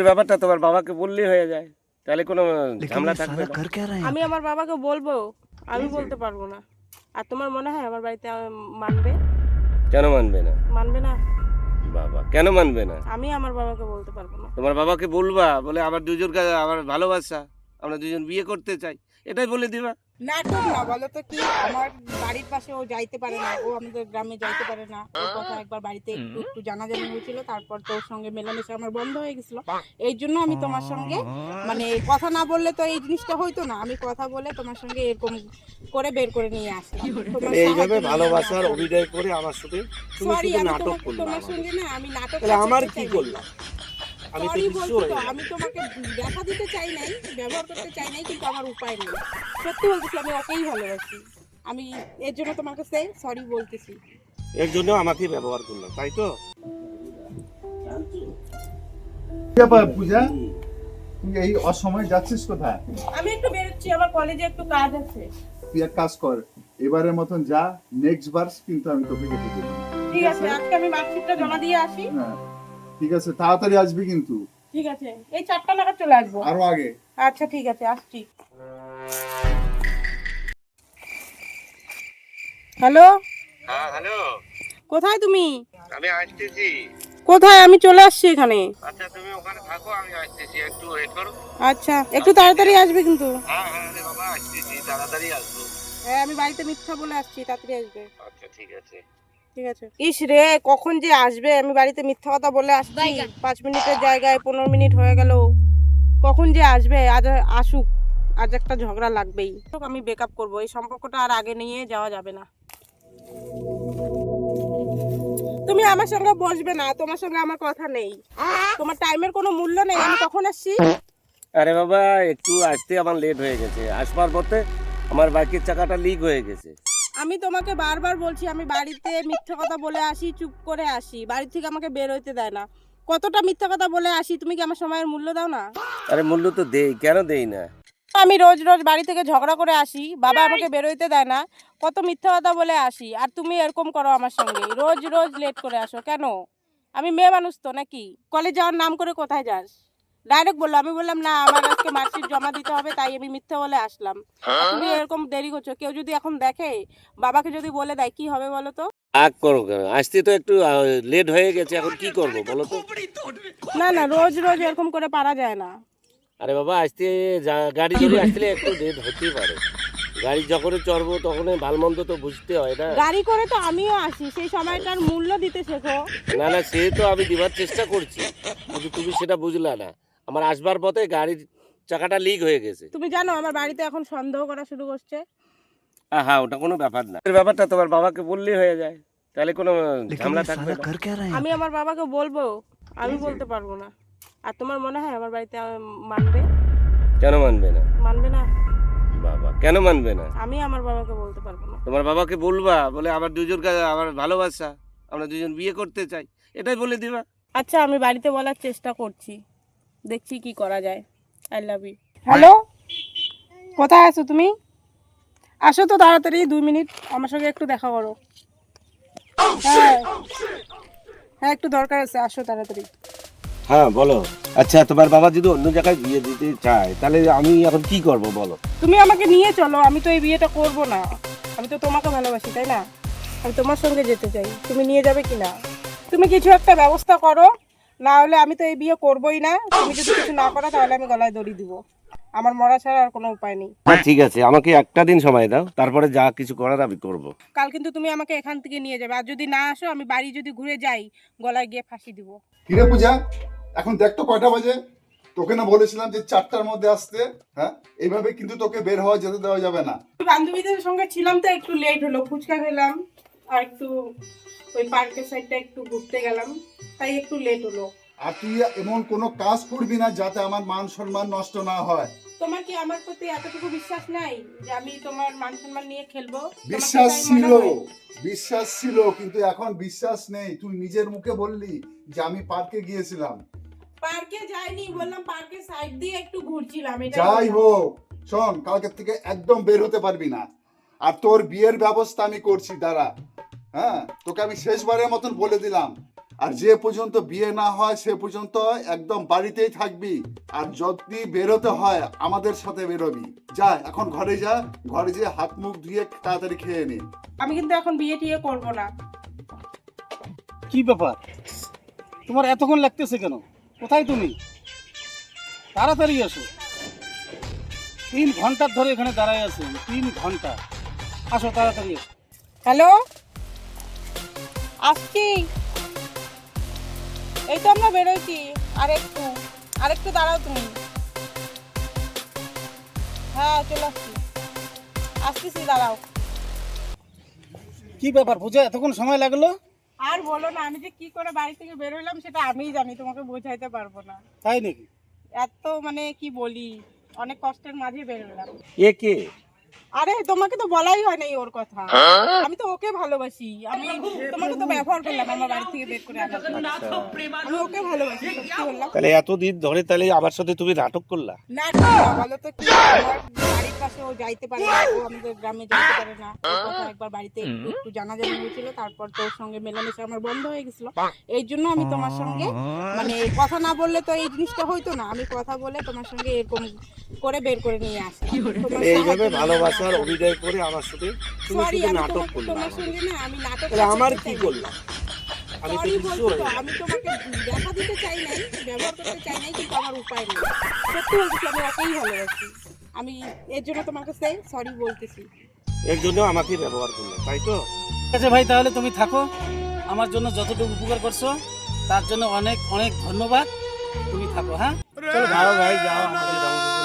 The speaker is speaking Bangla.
ব্যাপারটা তোমার বাবাকে বললেই হয়ে যায়, তাহলে কোনো ঝামেলা থাকবে না। আমি আমার বাবাকে বলবো, আমি বলতে পারবো না। আর তোমার মনে হয় আমার বাড়িতে মানবে? কেন মানবে না? মানবে না। বাবা কেন মানবে না? আমি আমার বাবাকে বলতে পারবো না। তোমার বাবাকে বলবা, বলে আবার দুজন কাছে আমার ভালোবাসা, আমরা দুজন বিয়ে করতে চাই, এটাই বলে দিবা। নাটক না বলো তো কি, আমার বাড়ির পাশে ও যাইতে পারে না, ও আমাদের গ্রামে যাইতে পারে না। ওর কথা একবার বাড়িতে একটু একটু জানাজানি হয়েছিল, তারপর তোর সঙ্গে মেলামেশা আমার বন্ধ হয়ে গেছিল। এই জন্য আমি তোমার সঙ্গে মানে কথা না বললে তো এই জিনিসটা হইতো না। আমি কথা বলে তোমার সঙ্গে এরকম করে বের করে নিয়ে আসলাম। তোমার এইভাবে সাহায্য নিয়ে ভালোবাসার আসলাম। অভিনয় করে আমার সাথে তুমি Sorry, শুধু আমি নাটক তোমাকে করলে তোমার সঙ্গে না আমি নাটক তাহলে আমার করতে কি চাই করলাম? আমি তো সরি কিছু বলছি হয়ে তো, গেলাম। আমি তোমাকে দেখা দিতে চাই নাই, ব্যবহার করতে চাই নাই, কিন্তু আমার উপায় নেই। সত্যি বলতেছি, আমি ওকেই ভালোবাসি। আমি এর জন্য তোমার কাছে সরি বলতেছি। এর জন্য আমাকে ব্যবহার করলাম, তাই তো? ব্যাপার পূজা, তুই এই অসময়ে যাচ্ছিস কোথায়? আমি একটু বেরোচ্ছি, আমার কলেজে একটু কাজ আছে। তুই এক কাজ কর, এবারের মতন যা, নেক্সট বার কিন্তু আমি তোকে যেতে দেবো না। ঠিক আছে, আজকে আমি মার্কশিটটা জমা দিয়ে আসি। হ্যাঁ ঠিক আছে, তাড়াতাড়ি আসবি কিন্তু, ঠিক আছে, এই 4টা নাগাদ চলে আসবো। আরো আগে। আচ্ছা ঠিক আছে, আসছি। হ্যালো, হ্যাঁ হ্যালো, কোথায় তুমি? আমি আসতেছি। কোথায়? আমি চলে আসছি এখানে। আচ্ছা তুমি ওখানে থাকো, আমি আসতেছি, একটু ওয়েট করো। আচ্ছা, একটু তাড়াতাড়ি আসবে কিন্তু। হ্যাঁ হ্যাঁ রে বাবা, আসতেছি, তাড়াতাড়ি আসবো। হ্যাঁ, আমি বাড়িতে মিথ্যা বলে আসছি, তাড়াতাড়ি আসবে। আচ্ছা ঠিক আছে। ঠিক আছে। ইস রে, কখন যে আসবে? আমি বাড়িতে মিথ্যা কথা বলে আসছি, 5 মিনিটের জায়গায় 15 মিনিট হয়ে গেল। কখন যে আসবে? আজ আসুক, আজ একটা ঝগড়া লাগবেই। আমি ব্রেকআপ করবো, এই সম্পর্কটা আর আগে নিয়ে যাওয়া যাবে না। তুমি আমার সঙ্গে বসবে না, তোমার সঙ্গে আমার কথা নেই। তোমার টাইমের কোনো মূল্য নেই। আমি কখন আসছি? আরে বাবা, একটু আসতে আমার লেট হয়ে গেছে, আসবার পথে আমার বাইকের চাকাটা লিক হয়ে গেছে। আমি তোমাকে বারবার বলছি, আমি বাড়িতে মিথ্যা কথা বলে আসি, চুপ করে আসি, বাড়ি থেকে আমাকে বের হইতে দেয় না। কতটা মিথ্যা কথা বলে আসি, তুমি কি আমার সময়ের মূল্য দাও না? আরে মূল্য তো দেই, কেন দেই না? আমি রোজ রোজ বাড়ি থেকে ঝগড়া করে আসি, বাবা আমাকে বেরোইতে দেয় না, কত মিথ্যা কথা বলে আসি, আর তুমি এরকম করো আমার সঙ্গে, রোজ রোজ লেট করে আসো কেন? আমি মেয়ে মানুষ তো নাকি? কলেজ যাওয়ার নাম করে কোথায় যাস? ডাইরেক্ট বললো, আমি বললাম না, আমার আজকে মার্কশিট জমা দিতে হবে, তাই আমি মিথ্যা বলে আসলাম। আর তুমি এরকম দেরি করছো, কেউ যদি এখন দেখে, বাবাকে যদি বলে দেয়, কি হবে বলো তো? আগ করো কেন? আসতে তো একটু লেট হয়ে গেছে, এখন কি করব বলো তো? না না, রোজ রোজ এরকম করে পারা যায় না। আরে বাবা, আসতে গাড়ি ধরে আসলে একটু লেট হতেই পারে। গাড়ি যখন চড়বো তখন ভালমন্দ তো বুঝতে হয় না? গাড়ি করে তো আমিও আসি, সেই সময়টার মূল্য দিতে শেখো। না না, সে তো আমি দিবার চেষ্টা করছি, কিন্তু তুমি সেটা বুঝলা না। আমার আসবার পথে গাড়ির চাকাটা লিক হয়ে গেছে। তুমি জানো আমার বাড়িতে এখন সন্দেহ করা শুরু করছে। হ্যাঁ, ওটা কোনো ব্যাপার না। এর ব্যাপারটা তোমার বাবাকে বললেই হয়ে যায়, তাহলে কোনো ঝামেলা থাকবে না। আমি আমার বাবাকে বলবো, আমি বলতে পারবো না। আর তোমার মনে হয় আমার বাড়িতে মানবে? কেন মানবে না? মানবে না। বাবা কেন মানবে না? আমি আমার বাবাকে বলতে পারবো না। তোমার বাবাকে বলবা, বলে আবার দুজন কাছে আমার ভালোবাসা, আমরা দুজন বিয়ে করতে চাই, এটাই বলে দিবা। আচ্ছা, আমি বাড়িতে বলার চেষ্টা করছি, দেখছি কি করা যায়। I love you. হ্যালো, কোথায় আছো তুমি? আসো তো তাড়াতাড়ি, 2 মিনিট আমার সঙ্গে একটু দেখা করো। হ্যাঁ হ্যাঁ, একটু দরকার আছে, আসো তাড়াতাড়ি। হ্যাঁ বলো। আচ্ছা, তোমার বাবা যদি অন্য জায়গায় বিয়ে দিতে চায়, তাহলে আমি এখন কি করব বলো? তুমি আমাকে নিয়ে চলো, আমি তো এই বিয়েটা করব না। আমি তো তোমাকে ভালোবাসি, তাই না? আমি তোমার সঙ্গে যেতে চাই, তুমি নিয়ে যাবে কি না? তুমি কিছু একটা ব্যবস্থা করো, না হলে আমি তো এই বিয়ে করবই না। তুমি যদি কিছু না করো, তাহলে আমি গলায় দড়ি দিব। আমার মরা ছাড়া আর কোনো উপায় নেই। ঠিক আছে, আমাকে একটা দিন সময় দাও, তারপরে যা কিছু করার আমি করব। কাল কিন্তু তুমি আমাকে এখান থেকে নিয়ে যাবে, আর যদি না আসো, আমি বাড়ি যদি ঘুরে যাই, গলায় গিয়ে ফাঁসি দিব। কিরে পূজা, এখন দেখ তো কয়টা বাজে? তোকে না বলেছিলাম যে 4টার মধ্যে আসতে? হ্যাঁ, এইভাবে কিন্তু তোকে বের হওয়া যেতে দেওয়া যাবে না। বান্ধবীদের সঙ্গে ছিলাম তো একটু লেট হলো, ফুচকা খেলাম আর একটু ওই পার্কের সাইডটা একটু ঘুরতে গেলাম, তাই একটু লেট হলো। আর তুই এমন কোনো কাজ করবি না যাতে আমার মান সম্মান নষ্ট না হয়। তোমার কি আমার প্রতি এতটুকু বিশ্বাস নাই যে আমি তোমার মান সম্মান নিয়ে খেলবো? তোমার কি বিশ্বাস তাই মনে ছিল, হয়? বিশ্বাস ছিল, কিন্তু এখন বিশ্বাস নেই। তুই নিজের মুখে বললি যে আমি পার্কে গিয়েছিলাম। পার্কে যাইনি, বললাম পার্কের সাইড দিয়ে একটু ঘুরছিলাম, এটাই যাই বললাম। হোক, শোন, কালকে থেকে একদম বের হতে পারবি না। আর তোর বিয়ের ব্যবস্থা আমি করছি, দাঁড়া। হ্যাঁ, তোকে আমি শেষবারের মতন বলে দিলাম, আর যে পর্যন্ত বিয়ে না হয় সে পর্যন্ত একদম বাড়িতেই থাকবি। আর যদি বেরোতে হয় আমাদের সাথে বেরোবি। যা এখন ঘরে যা, ঘরে যেয়ে হাত মুখ ধুয়ে তাড়াতাড়ি খেয়ে নে। আমি কিন্তু এখন বিয়ে টিয়ে করবো না। কি ব্যাপার, তোমার এতক্ষণ লাগতেছে কেন? কোথায় তুমি? তাড়াতাড়ি আসো। 3 ঘন্টা ধরে এখানে দাঁড়ায় আছি, 3 ঘন্টা। আসো তাড়াতাড়ি আসো। হ্যালো, আসছি। এই তো আমরা বেরোইছি। আরেকটু দাঁড়াও তুমি। হ্যাঁ চলে আসতেছি, দাঁড়াও। কি ব্যাপার পূজা, এতক্ষণ সময় লাগলো? আর বলো না, আমি যে কি করে বাড়ি থেকে বেরোলাম সেটা আমিই জানি, তোমাকে বোঝাইতে পারবো না। তাই নাকি? এত মানে কি বলি, অনেক কষ্টের মাঝে বেরোলাম। এ কে? আরে তোমাকে তো বলাই হয় নাই ওর কথা। আমি তো ওকে ভালোবাসি। আমি তোমাকে তো ব্যবহার করলাম আমার বাড়ি থেকে বের করে আনার জন্য। আমি ওকে ভালোবাসি, সত্যি বললাম। তাহলে এতদিন ধরে তাহলে আমার সাথে তুমি নাটক করলা? না বলো তো কি, আমার বাড়ির পাশে ও যাইতে পারে না, ও আমাদের গ্রামে যাইতে পারে না। ওর কথা একবার বাড়িতে একটু জানাজানি হয়েছিল, তারপর তোর সঙ্গে মেলামেশা আমার বন্ধ হয়ে গেছিল। এই জন্য আমি তোমার সঙ্গে মানে কথা না বললে তো এই জিনিসটা হইতো না। আমি কথা বলে তোমার সঙ্গে এরকম করে বের করে নিয়ে আসি। তোমার এইভাবে সাহায্য ভালোবাসার অভিনয় করে আমার সাথে তুমি Sorry, শুধু আমি নাটক তোমাকে করলা। তোমার সঙ্গে না আমি নাটক তাহলে আমার করতে কি চাই না। করলাম? আমি তো Sorry কিছু বলছি তো, আমি তোমাকে দেখা দিতে চাই নাই, ব্যবহার করতে চাই নাই, কিন্তু আমার উপায় নেই। সত্যি বলতেছি, আমি ওকেই ভালোবাসি। আমি এর জন্য তোমার কাছে সরি বলতেছি। এর জন্য আমাকে ব্যবহার করলো, তাই তো? ঠিক আছে ভাই, তাহলে তুমি থাকো। আমার জন্য যতটুকু উপকার করছো তার জন্য অনেক অনেক ধন্যবাদ। তুমি থাকো, হ্যাঁ? চলো যাও ভাই, যাও, আমাদের